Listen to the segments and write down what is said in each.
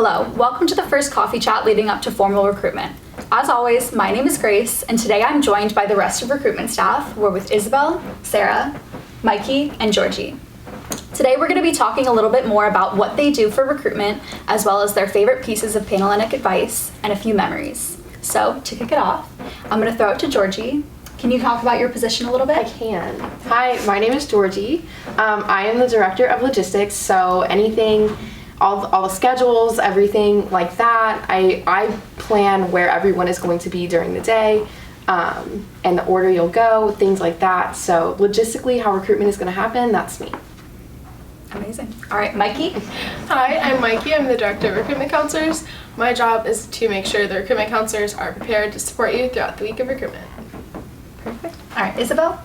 Hello, welcome to the first coffee chat leading up to formal recruitment. As always, my name is Grace, and today I'm joined by the rest of recruitment staff. We're with Isabelle, Sarah, Mykki, and Georgi. Today we're going to be talking a little bit more about what they do for recruitment, as well as their favorite pieces of Panhellenic advice and a few memories. So, to kick it off, I'm going to throw it to Georgi. Can you talk about your position a little bit? I can. Hi, my name is Georgi. I am the Director of Logistics, so anything, all the schedules, everything like that, I plan where everyone is going to be during the day, and the order you'll go, things like that. So logistically, how recruitment is going to happen, that's me. Amazing. All right, Mykki? Hi, I'm Mykki. I'm the Director of Recruitment Counselors. My job is to make sure the recruitment counselors are prepared to support you throughout the week of recruitment. Perfect. All right, Isabelle?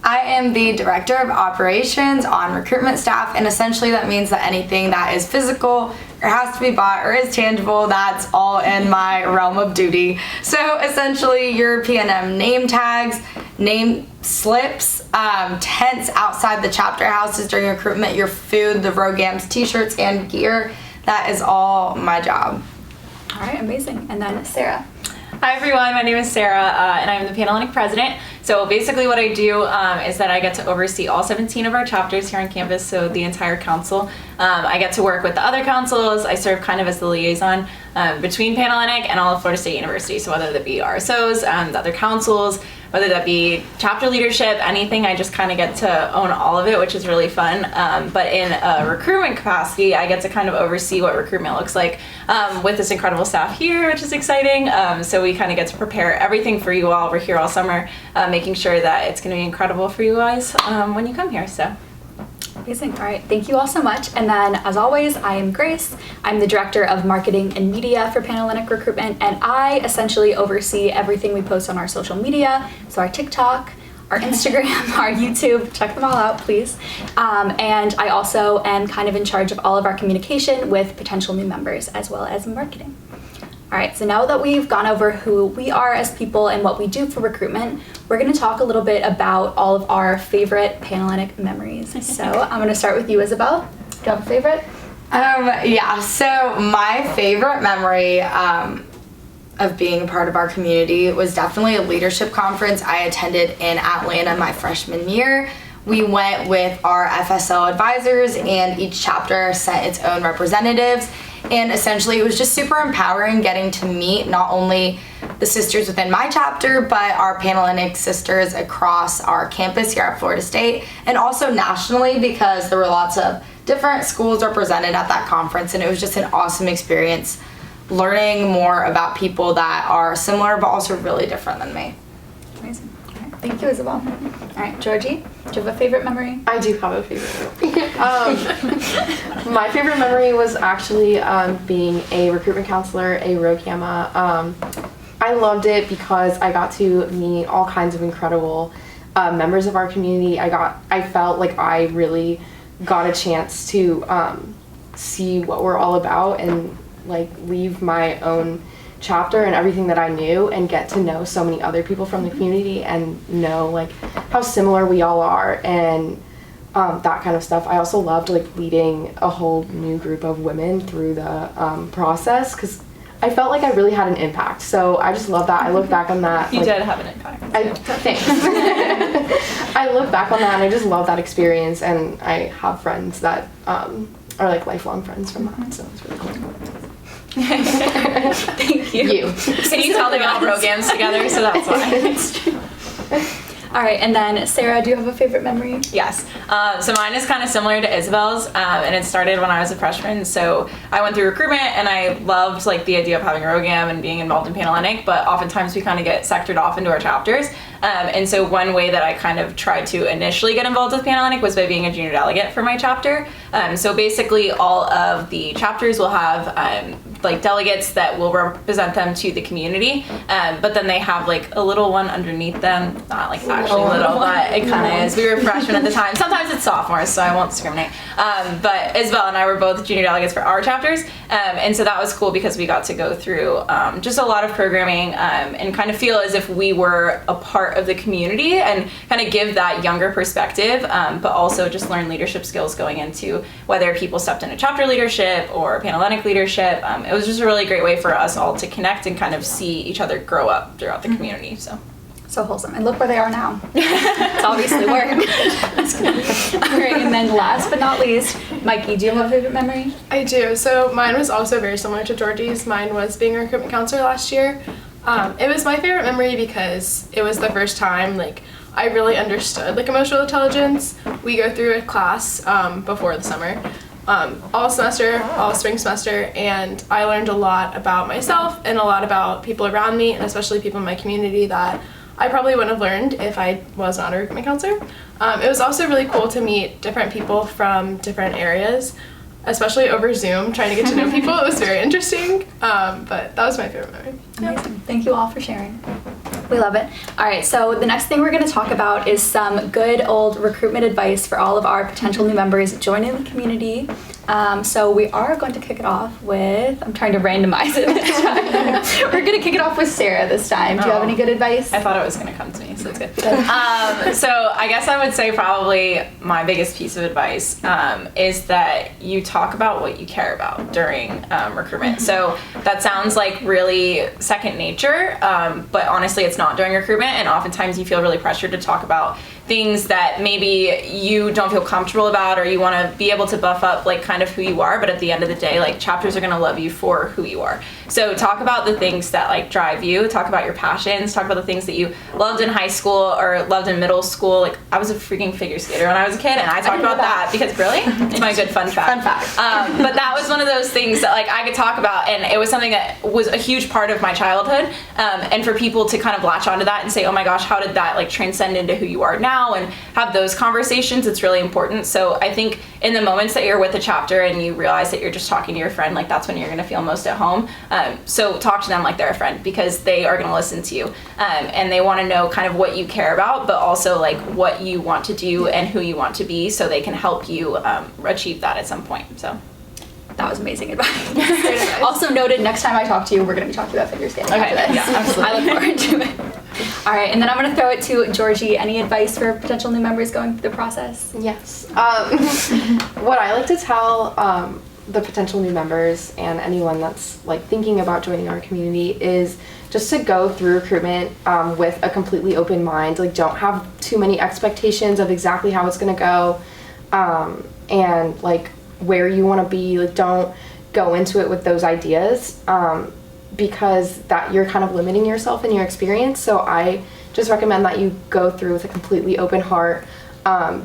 I am the Director of Operations on Recruitment Staff, and essentially that means that anything that is physical or has to be bought or is tangible, that's all in my realm of duty. So essentially your P&M name tags, name slips, tents outside the chapter houses during recruitment, your food, the RoGAMS t-shirts and gear, that is all my job. All right, amazing. And then Sarah? Hi everyone, my name is Sarah, and I'm the Panhellenic president. So basically what I do is that I get to oversee all 17 of our chapters here on campus, so the entire council. I get to work with the other councils. I serve kind of as the liaison between Panhellenic and all of Florida State University, so whether that be RSOs, the other councils, whether that be chapter leadership, anything, I just kind of get to own all of it, which is really fun. But in a recruitment capacity, I get to kind of oversee what recruitment looks like with this incredible staff here, which is exciting. So we kind of get to prepare everything for you all. We're here all summer, making sure that it's going to be incredible for you guys when you come here. So. Amazing. All right, thank you all so much. And then, as always, I am Grace. I'm the Director of Marketing and Media for Panhellenic Recruitment, and I essentially oversee everything we post on our social media, so our TikTok, our Instagram, our YouTube. Check them all out, please. And I also am kind of in charge of all of our communication with potential new members, as well as marketing. All right, so now that we've gone over who we are as people and what we do for recruitment, we're going to talk a little bit about all of our favorite Panhellenic memories. So I'm going to start with you, Isabelle. Do you have a favorite? Yeah, so my favorite memory of being a part of our community was definitely a leadership conference I attended in Atlanta my freshman year. We went with our FSL advisors, and each chapter sent its own representatives. And essentially, it was just super empowering getting to meet not only the sisters within my chapter, but our Panhellenic sisters across our campus here at Florida State, and also nationally, because there were lots of different schools represented at that conference, and it was just an awesome experience learning more about people that are similar but also really different than me. Amazing. All right, thank you, Isabelle. All right, Georgi, do you have a favorite memory? I do have a favorite memory. My favorite memory was actually being a recruitment counselor, a RoGAMA. I loved it because I got to meet all kinds of incredible members of our community. I felt like I really got a chance to see what we're all about and like leave my own chapter and everything that I knew and get to know so many other people from the community and know like how similar we all are and that kind of stuff. I also loved like leading a whole new group of women through the process because I felt like I really had an impact. So I just love that. I look back on that. You did have an impact. Thanks. I look back on that and I just love that experience, and I have friends that are like lifelong friends from that, so it's really cool. Thank you. Can you tell they all RoGAMS together? So that's why. All right, and then Sarah, do you have a favorite memory? Yes. So mine is kind of similar to Isabelle's, and it started when I was a freshman. So I went through recruitment, and I loved like the idea of having a RoGAM and being involved in Panhellenic, but oftentimes we kind of get sectored off into our chapters. And so one way that I kind of tried to initially get involved with Panhellenic was by being a junior delegate for my chapter. So basically all of the chapters will have like delegates that will represent them to the community, but then they have like a little one underneath them, not like actually little, but it kind of is. We were freshmen at the time. Sometimes it's sophomores, so I won't discriminate. But Isabelle and I were both junior delegates for our chapters, and so that was cool because we got to go through just a lot of programming and kind of feel as if we were a part of the community and kind of give that younger perspective, but also just learn leadership skills going into whether people stepped into chapter leadership or Panhellenic leadership. It was just a really great way for us all to connect and kind of see each other grow up throughout the community. So wholesome. And look where they are now. It's obviously work. All right, and then last but not least, Mykki, do you have a favorite memory? I do. So mine was also very similar to Georgie's. Mine was being a recruitment counselor last year. It was my favorite memory because it was the first time like I really understood like emotional intelligence. We go through a class before the summer, all semester, all spring semester, and I learned a lot about myself and a lot about people around me, and especially people in my community that I probably wouldn't have learned if I was not a recruitment counselor. It was also really cool to meet different people from different areas, especially over Zoom, trying to get to know people. It was very interesting, but that was my favorite memory. Amazing. Thank you all for sharing. We love it. All right, so the next thing we're going to talk about is some good old recruitment advice for all of our potential new members joining the community. So we are going to kick it off with, I'm trying to randomize it this time. We're going to kick it off with Sarah this time. Do you have any good advice? I thought it was going to come to me, so it's good. So I guess I would say probably my biggest piece of advice is that you talk about what you care about during recruitment. So that sounds like really second nature, but honestly it's not during recruitment, and oftentimes you feel really pressured to talk about things that maybe you don't feel comfortable about, or you want to be able to buff up like kind of who you are, but at the end of the day, like chapters are going to love you for who you are. So talk about the things that like drive you, talk about your passions, talk about the things that you loved in high school or loved in middle school. Like I was a freaking figure skater when I was a kid, and I talked about that because really, it's my good fun fact. But that was one of those things that like I could talk about, and it was something that was a huge part of my childhood. And for people to kind of latch onto that and say, oh my gosh, how did that like transcend into who you are now, and have those conversations, it's really important. So I think in the moments that you're with a chapter and you realize that you're just talking to your friend, like that's when you're going to feel most at home. So talk to them like they're a friend, because they are going to listen to you, and they want to know kind of what you care about, but also like what you want to do and who you want to be, so they can help you achieve that at some point. So that was amazing advice. Also noted, next time I talk to you, we're going to be talking about figure skating. Okay, yeah, absolutely. I look forward to it. All right, and then I'm going to throw it to Georgie. Any advice for potential new members going through the process? Yes. What I like to tell the potential new members and anyone that's like thinking about joining our community is just to go through recruitment with a completely open mind. Like, don't have too many expectations of exactly how it's going to go, and like where you want to be. Like, don't go into it with those ideas, because that you're kind of limiting yourself in your experience. So I just recommend that you go through with a completely open heart,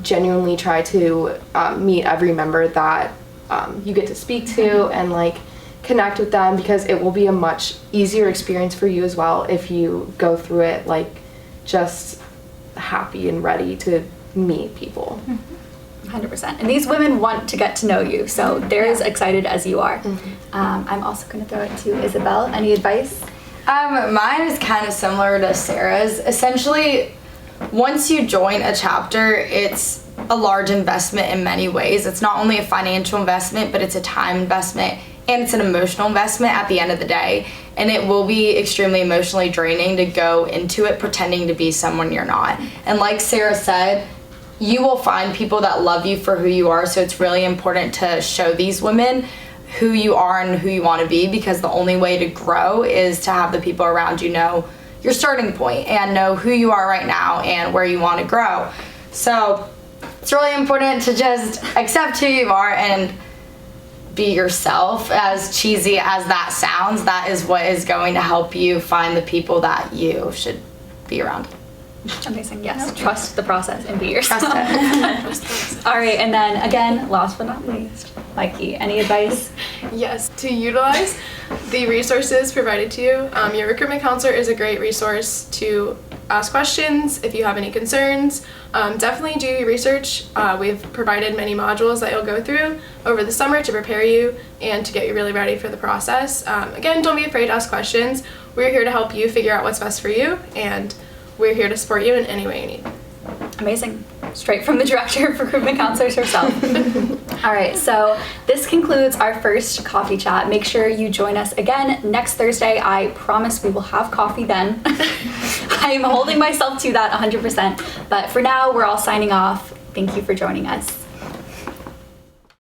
genuinely try to meet every member that you get to speak to, and like connect with them, because it will be a much easier experience for you as well if you go through it like just happy and ready to meet people. 100%. And these women want to get to know you, so they're as excited as you are. I'm also going to throw it to Isabelle. Any advice? Mine is kind of similar to Sarah's. Essentially, once you join a chapter, it's a large investment in many ways. It's not only a financial investment, but it's a time investment, and it's an emotional investment at the end of the day. And it will be extremely emotionally draining to go into it pretending to be someone you're not. And like Sarah said, you will find people that love you for who you are, so it's really important to show these women who you are and who you want to be, because the only way to grow is to have the people around you know your starting point and know who you are right now and where you want to grow. So it's really important to just accept who you are and be yourself. As cheesy as that sounds, that is what is going to help you find the people that you should be around. Amazing. Yes. Trust the process and be yourself. All right. And then again, last but not least, Mykki, any advice? Yes, to utilize the resources provided to you. Your recruitment counselor is a great resource to ask questions if you have any concerns. Definitely do your research. We've provided many modules that you'll go through over the summer to prepare you and to get you really ready for the process. Again, don't be afraid to ask questions. We're here to help you figure out what's best for you, and we're here to support you in any way you need. Amazing. Straight from the director of recruitment counselors herself. All right, so this concludes our first coffee chat. Make sure you join us again next Thursday. I promise we will have coffee then. I am holding myself to that 100%. But for now, we're all signing off. Thank you for joining us.